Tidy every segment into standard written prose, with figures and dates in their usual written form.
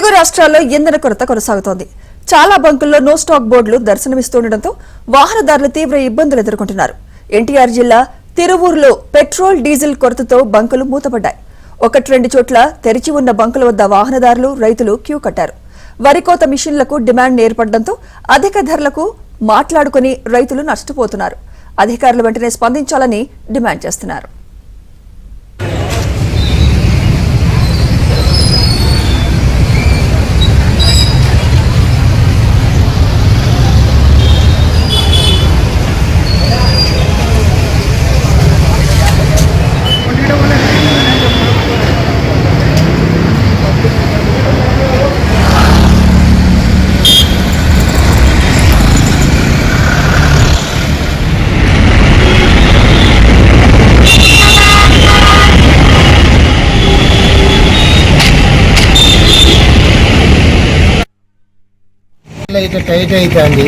తెలుగు రాష్ట్రాల్లో ఇంధన కొరత కొనసాగుతోంది. చాలా బంకుల్లో నో స్టాక్ బోర్డులు దర్శనమిస్తుండటంతో వాహనదారులు తీవ్ర ఇబ్బందులు ఎదుర్కొంటున్నారు. ఎన్టీఆర్ జిల్లా తిరువూరులో పెట్రోల్ డీజిల్ కొరతతో బంకులు మూతపడ్డాయి. ఒకటి రెండు చోట్ల తెరిచి ఉన్న బంకుల వద్ద వాహనదారులు రైతులు క్యూ కట్టారు. వరి కోత మిషన్లకు డిమాండ్ ఏర్పడడంతో అధిక ధరలకు మాట్లాడుకుని రైతులు నష్టపోతున్నారు. అధికారులు వెంటనే స్పందించాలని డిమాండ్ చేస్తున్నారు. ఇట్లా టైట్ అవుతుంది.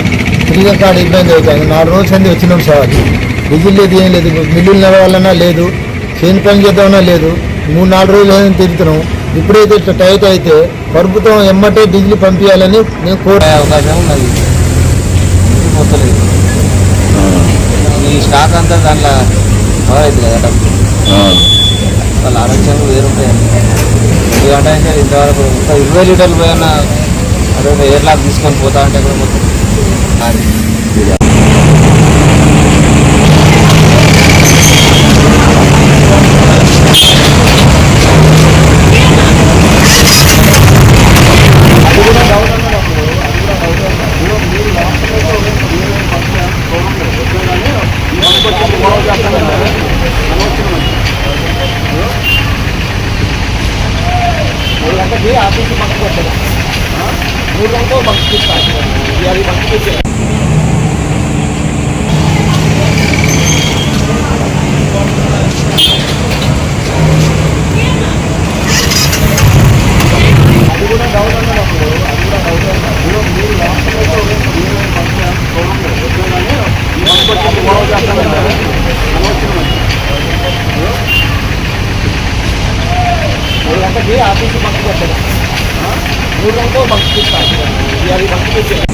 ఫ్రీగా కాడ ఇబ్బంది అవుతుంది. 4 రోజులు అంది వచ్చినాం సార్. డీజిల్ లేదు, ఏం లేదు. మిల్లులు నడవాలన్నా లేదు, చేను పని చేద్దామన్నా లేదు. 3-4 రోజులు తిరుగుతున్నాం. ఇప్పుడైతే ఇట్లా టైట్ అయితే ప్రభుత్వం ఎమ్మటే డీజిల్ పంపించాలని నేను కోరే అవకాశం ఉన్నది. పోతలేదు ఈ స్టాక్ అంతా దాంట్లో అవుతుంది కదా. వాళ్ళ ఆరోగ్యం వేరుంటాయండి. 2 గంటల అయితే ఇంతవరకు 20 లీటర్లు పోయినా అదే ఎయిర్ లాక్ తీసుకొని పోతా అంటే కూడా మొత్తం ఆఫీసు పక్కకు వస్తుంది. 3 గంటలు పంపిస్తాను. అది పంపించారు. అది కూడా డౌట్ అన్నప్పుడు అది కూడా డౌట్ అన్నప్పుడు మీరు గంటకి ఆఫీసు పక్కకు వస్తుంది. 3 గంటలు పంపిస్తాను. అది పంపించారు.